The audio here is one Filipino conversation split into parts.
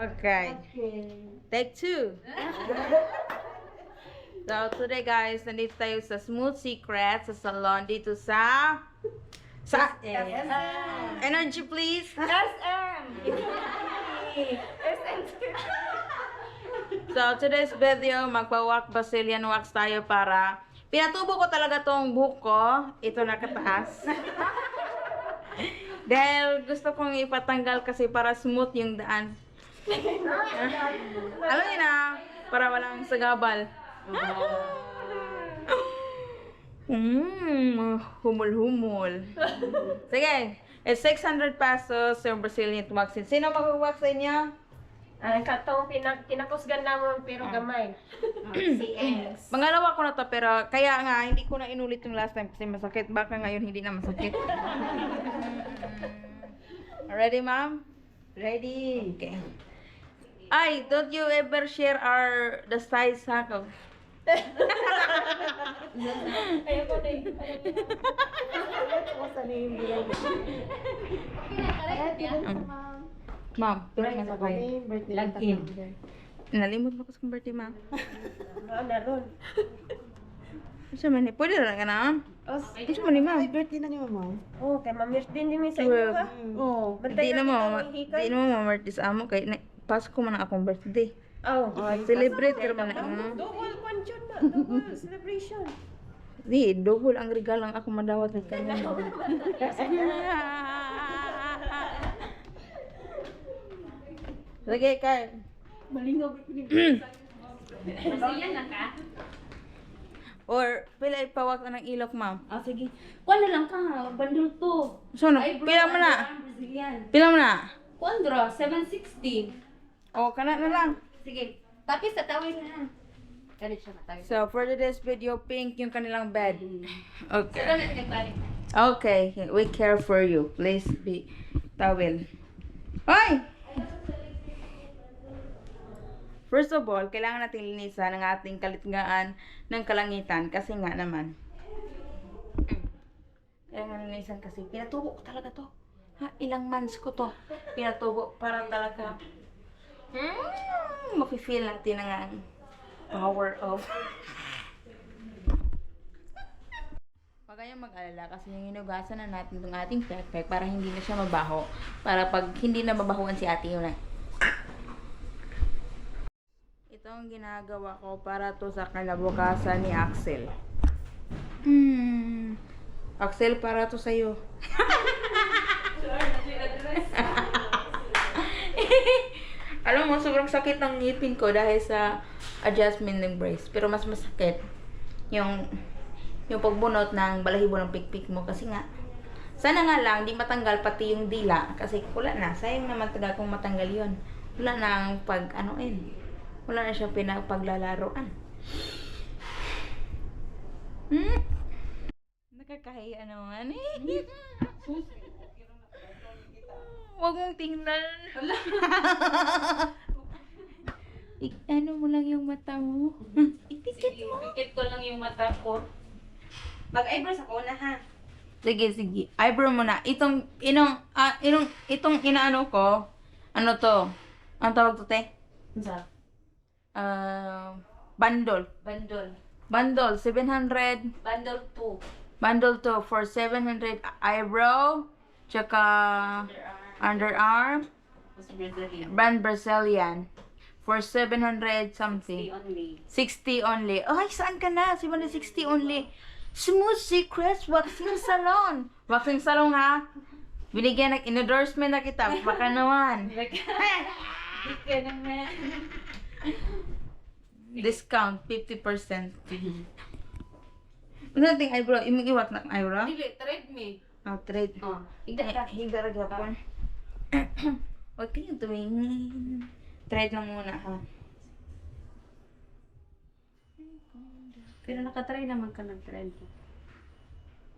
Okay. Take 2. So, today guys, nandito tayo sa Smooth Secret sa salon dito sa Energy please. SM! So, today's video, magpa-wax Brazilian wax tayo para pinatubo ko talaga tong buhok ko. Ito nakataas. Dahil gusto kong ipatanggal kasi para smooth yung daan. Alam niyo na, para walang sagabal. Humul-humul. Sige, it's 600 pesos yung Brazilian waxing. Sino mag-wax sa inyo? Ang katong kinakusgan naman pero gamay. Si Engs. Pangalawa ko na to pero kaya nga hindi ko na inulit yung last time kasi masakit. Baka ngayon hindi na masakit. Ready, ma'am? Ready. Okay. Ay, don't you ever share the size ha? Ayoko na eh. Ma'am, tulad na sa kayo. Lagin. Nalimot mo ko sa birthday, ma'am. Naroon. Isa man eh. Pwede na ka na? Isa man eh, ma'am. Birthday na ni Mama. Oh, kay mamirs din sa inyo ha. Oh, Hindi na mo, hindi na mo ma-birthday sa amo kay Pasko man ang akong birthday. Oh, Celebrate ka naman na. double punch na, double celebration. Di, double ang regalo ang ako madawat ng kanya. Sige, Kyle. Malingaw. Brazilian na ka? Or, pila ipawak na ng ilok, ma'am. Ah, sige. Kuha na lang ka ha, bandol to. So, pila mo na? Brazilian. Pila mo na? Kuandra, 760. O, kana na lang. Sige. Tapos sa tawin na ha. Kali siya na tawin. So, for today's video, pink yung kanilang bed. Okay. Ito na nagpalit. Okay, we care for you. Please be towel. Hoy! First of all, kailangan natin linisan ang ating kalitngaan ng kalangitan kasi nga naman. Kailangan linisan kasi pinatubo ko talaga to. Ha, ilang months ko to. Pinatubo para talaga mafe-feel natin ang power of Huwag kayong mag-alala kasi yung hinugasan na natin itong ating pepek para hindi na siya mabaho. Para pag hindi na mabahuan si ate yun na. Ito ang ginagawa ko para to sa kinabukasan ni Axel. Axel, para to sa'yo. Alam mo, sobrang sakit ng ngipin ko dahil sa adjustment ng brace. Pero mas masakit yung pagbunot ng balahibo ng pikpik mo. Kasi nga, sana nga lang, di matanggal pati yung dila. Kasi wala na. Sayang naman taga kung matanggal yun. Wala na ang wala na siyang pinapaglalaroan. Nakakahiya naman eh. Huwag mong tingnan. Ano mo lang yung mata mo. Ipikit mo. Pikit ko lang yung mata ko. Mag-eyebrows ako na ha. Sige. Eyebrow mo na. Itong inaano ko, ano to? Ang tawag to, te? Sa? Bundle. Bundle, 700. Bundle 2. Bundle to for 700 eyebrow. Tsaka underarm. Brazilian. Brand Brazilian. For 700 something. Only. 60 only. Ay, saan ka na? 760 only. Smooth Secrets Waxing Salon. Waxing Salon ha? Binigyan ng endorsement na kita. Baka naman. Ika naman. Discount 50%. Ano nating eyebrow? Iwak na eyebrow? Dili, trade me. Oh, trade. Oh, igda ka. Higdara gapon. Huwag kayong tumingin. Trade lang muna ha. Pero nakatry naman ka ng trend.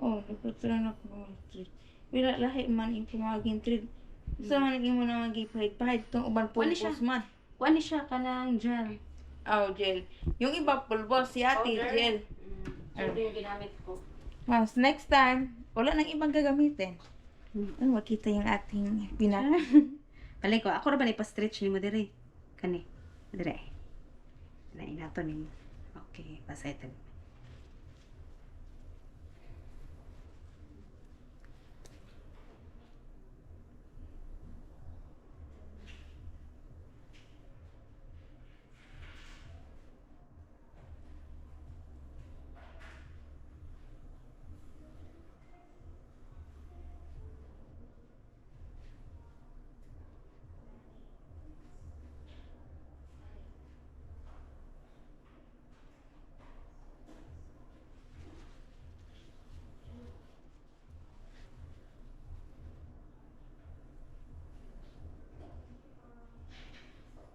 Oh, nagpatry na ako ng trade. Wala lahi man yung pumaging trade. Sa man yung muna magipahit-pahit itong uban Wali pulbos siya. man. Wani siya ka ng gel. Oh, gel. Yung iba pulbos, si ate, Powder? gel. Ito yung ginamit ko. Mas next time, wala nang ibang gagamitin. Ano, makita yung ating Palay ko, ako ra ba ipa-stretch ni mo dire? Kani. Dire. Na inato ni mo. Okay, pasaytan.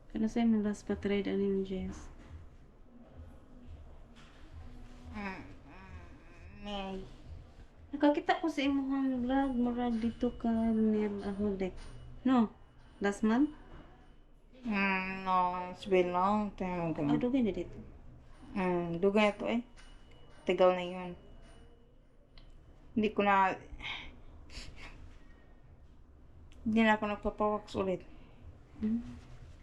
Kano sa'yo mo last pa-trade ano yung Jess? May. Nakakita ko sa imong vlog, marag dito ka near Ahodek. No? Last month? No, it's been long time ago. Dugay na dito. Dugay ito eh. Tagal na yun. Hindi ko na... Hindi na ako nagpapawax ulit.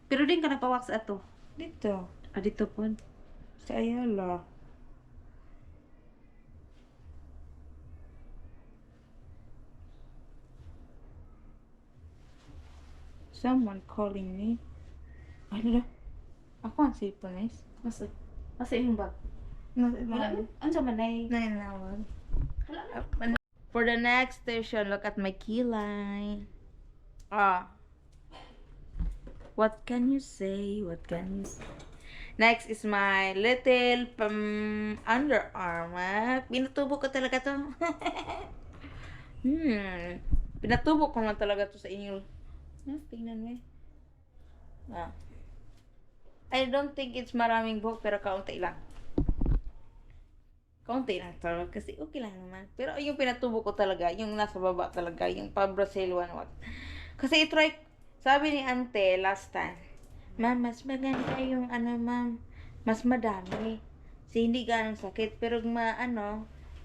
Pero din ka nagpa-wax ato. Dito. Dito po. Sa Ayala. Someone calling me. Ano? Ako ang cellphone is. Masa imong bag? Wala. Ano sa manay? For the next station, look at my kilay. Ah. What can you say? What can you say? Next is my little underarm. Pinatubo ko talaga to. Pinatubo ko na talaga to sa inyo. Tingnan mo eh. I don't think it's maraming buhok pero kaunti lang. Kaunti lang to kasi okay lang naman. Pero yung pinatubo ko talaga, yung nasa baba talaga, yung pa-Brazil one what. Kasi itry, sabi ni ante last time, ma'am, mas maganda yung ma'am, mas madami. Kasi hindi ganong sakit, pero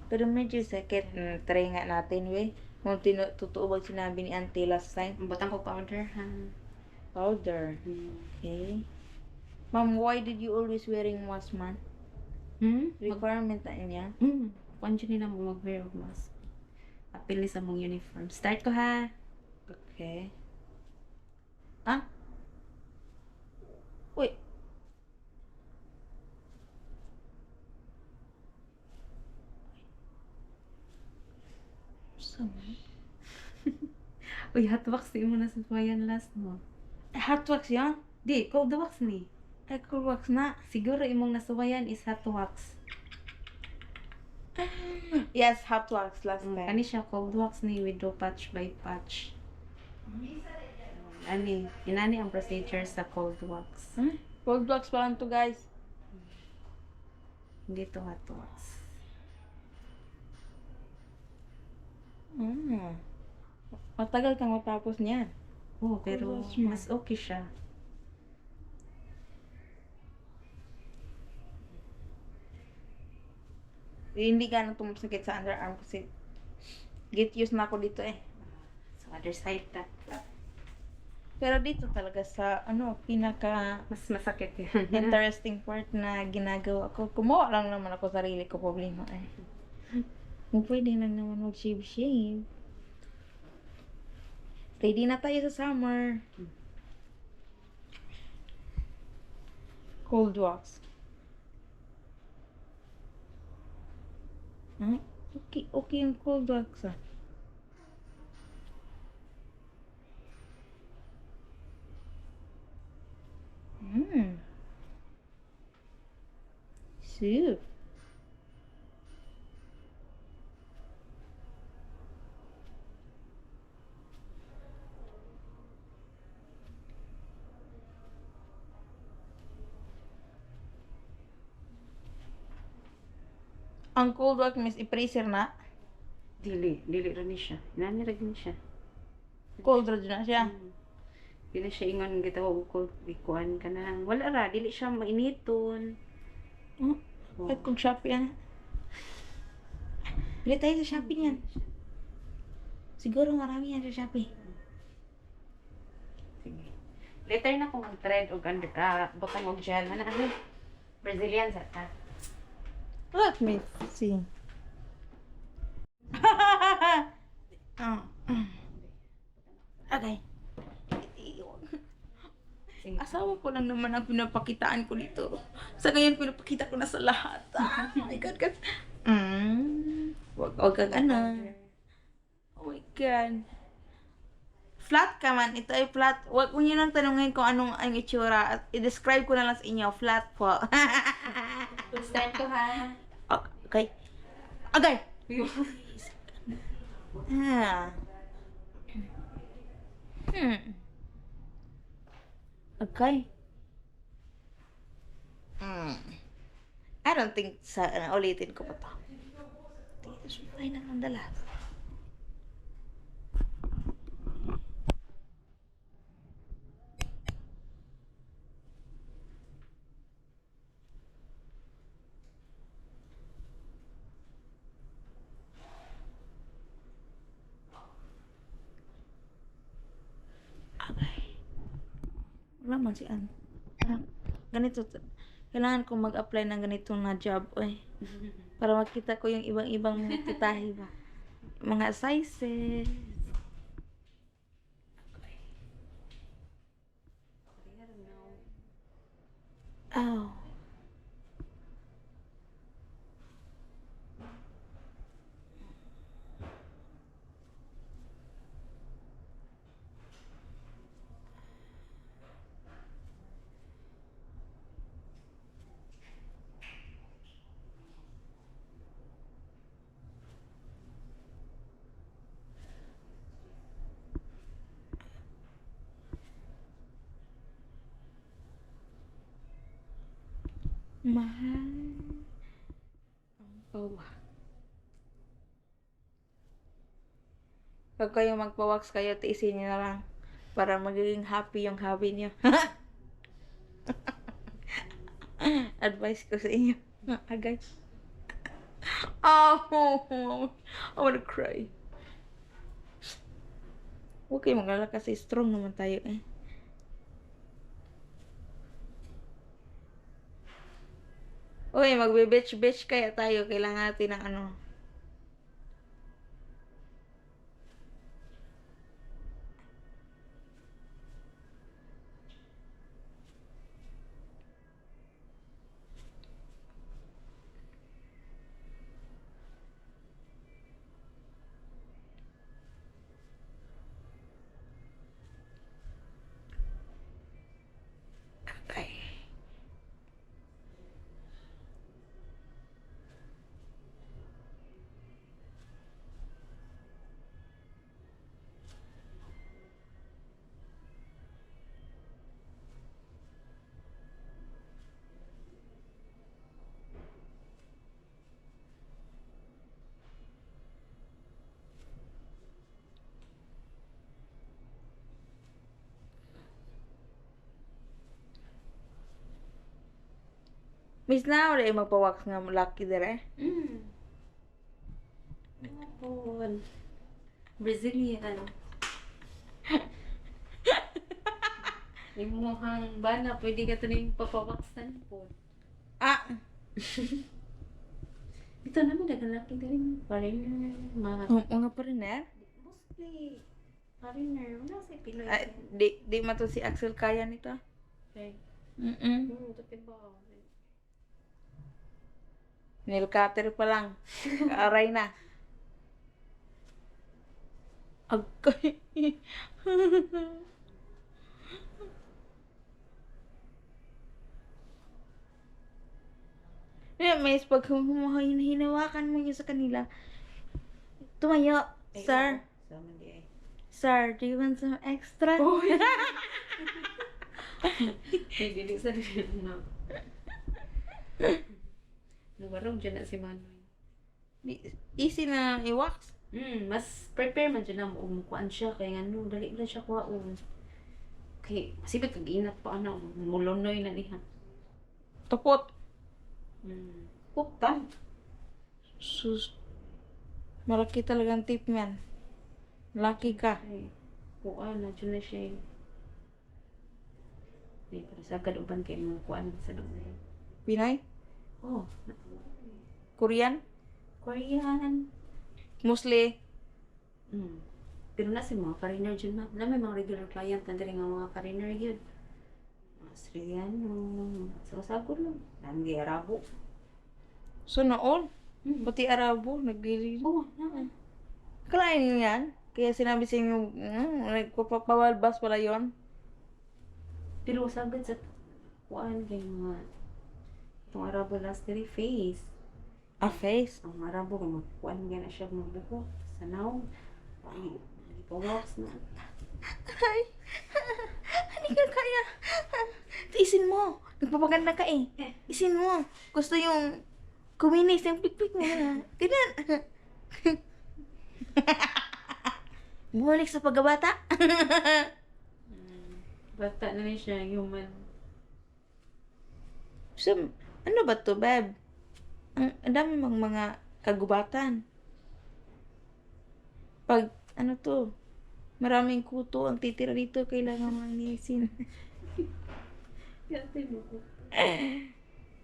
pero medyo sakit. Try nga natin, we. Kung totoo ba sinabi ni ante last time. Butang ko powder, ha? Powder. Okay. Ma'am, why did you always wearing mask, man? Requirement na niya? Kung dyan na mo mag-wear of mask. Apili sa mong uniform. Start ko, ha? Okay. Ah? Wait. Sama? Uy, hot wax di mo na sa suwayan last mo. Hot wax yan? Di, cold wax ni. Ay, cool wax na. Siguro imong nasuwayan is hot wax. Yes, hot wax last time. Kani siya cold wax ni with do patch by patch. Inani ang procedure sa cold wax. Cold wax pa lang to, guys. Hindi to hot wax. Matagal kang matapos niyan. Oh, pero wax mo. mas okay siya. Hindi ganun tumasakit sa underarm kasi get used na ako dito eh. Sa other side ta. Pero dito talaga sa pinaka Mas masakit yan. interesting part na ginagawa ko. Kumuha lang naman ako sarili ko problema eh. Kung pwede lang naman mag-shave-shave. Ready na tayo sa summer. Cold wax. Okay yung cold wax ah. Soup. Ang cold wax miss i-freezer na. Dili ra ni siya. Inani ra ni siya. Cold ra na siya. Dili siya ingon gitawag ko ikuan ka na. Wala ra, dili siya mainiton. Kahit kung Shopee yan. Bili tayo sa Shopee niyan. Siguro marami yan sa Shopee. Sige. Later na ko mag-thread o butang og gel. Ano? Brazilian sa ta. Let me see. Ah, okay. Asawa ko lang naman ang pinapakitaan ko dito. Sa ngayon, pinapakita ko na sa lahat. Oh my God, God. Wag kang ano. Oh my God. Flat ka man. Ito ay flat. Wag mo nyo nang tanungin kung anong ang itsura. At i-describe ko na lang sa inyo. Flat po. Stand ko ha. Okay. Okay. Ah. Okay. I don't think ulitin ko pa to. This is fine on the last. Okay. Wala man si Ann. Ganito. Kailangan ko mag-apply ng ganito na job. Para makita ko yung ibang-ibang titahi ba. Mga sizes. Oh. Mahal ang pawa. Pag kayo magpa-wax kayo, tiisin nyo na lang. Para magiging happy yung hobby nyo. Advice ko sa inyo. Agay. Oh, I wanna cry. Huwag kayo mag-alala kasi strong naman tayo eh. Uy, magbe-beach kaya tayo. Kailangan natin ng ano. Okay. Miss na, wala yung magpa-wax nga lucky dire. Hapon. Brazilian. Yung mukhang bana, pwede ka ito na yung papawaksan po. Ah! Ito naman, nagalaki galing. Foreigner. Mga pariner? Mostly. Foreigner. Wala si Pinoy. Ay, di mato si Axel kaya nito. Okay. Mm-mm. Ito ba? Nail cutter pa lang. Aray na. Agay. May pag hinawakan mo yun sa kanila. Tumayo. Sir. Sama di ay. Sir, do you want some extra? Hindi sa na. Nawarong dyan na si Manoy. Easy na i-wax. Mas prepare man dyan na umukuan siya. Kaya nga, no, dali na siya kuhaon. Okay, masibig kag-inat pa, ano, mulunoy na niya. Tupot. Puktan. Sus. Malaki talagang tip yan. Lucky ka. Ay, kuha na, dyan na siya. Di para sa kaduban kay mo kuan sa dulo. Pinay? Oh, Korean? Korean. Mostly? Mm. Pero na si mga foreigner dyan na. Wala may mga regular client na rin nga mga foreigner yun. Mga Australiano, sagod lang. Nandi Arabo. So na all? Mm. Pati Arabo, naglilili. Oo, na. Kalain niyo yan? Kaya sinabi sa inyo, nagpapawalbas pala yon. Pero sagad sa kuan kay mga itong Arabo last day face. A face? Ang Arabo kay magkuan nga na siya mga buko. Sanaw. Ay, ipawax na. Ay, hindi ka kaya. Isin mo. Nagpapaganda ka eh. Isin mo. Gusto yung kuminis yung pikpik mo na. Tignan. Bumalik sa pagkabata. Bata na rin siya, human. So, ano ba to, babe? Ang dami mga kagubatan. Pag, ano to, maraming kuto ang titira dito, kailangan manilisin. Kaya mo ko.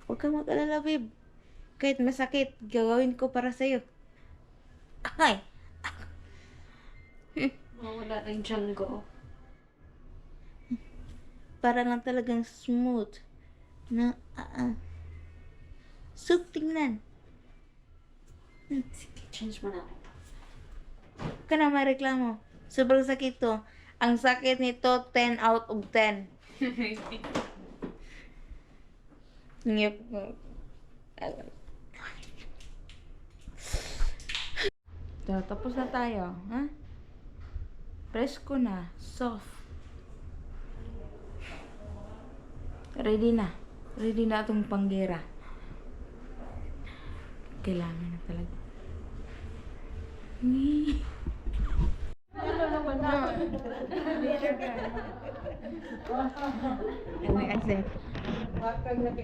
Huwag kang mag-alala, babe. Kahit masakit, gagawin ko para sa'yo. Ay! Mawala ang tiyan ko. Para lang talagang smooth. Na, So, tingnan. Sige, change mo na. Huwag ka na mareklamo. Sobrang sakit to. Ang sakit nito, 10 out of 10. Ngip. So, tapos na tayo. Ha? Presko na. Soft. Ready na. Ready na itong panggera. Kailangan na talaga.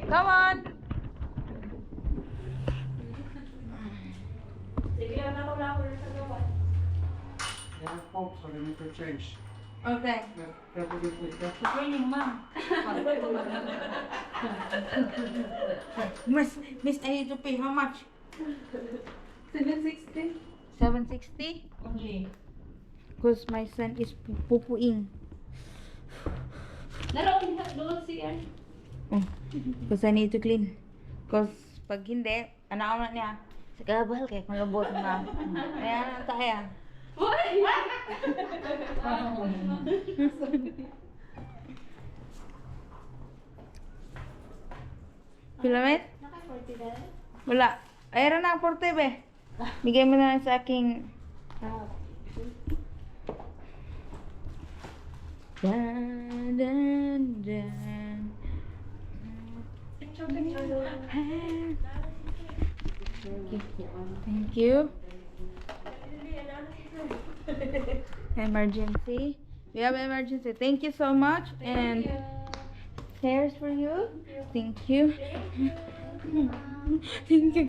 Come on! Yeah, folks, so they need to change. Okay. That will be good. Training, ma'am. Miss, I need to pay how much? 760? 760? Okay. Because my son is pupuing. Naroon na doon si Ann. Because I need to clean. Because pag hindi, anak niya, sa gabal kaya malabot na. Ayan, tayo. Pilamit? Wala. Ayra na ang porte, be. Bigay mo na lang sa aking... Dun, dun, dun. Thank you. Emergency. We have emergency. Thank you so much. And here's for you. Thank you. Thank you.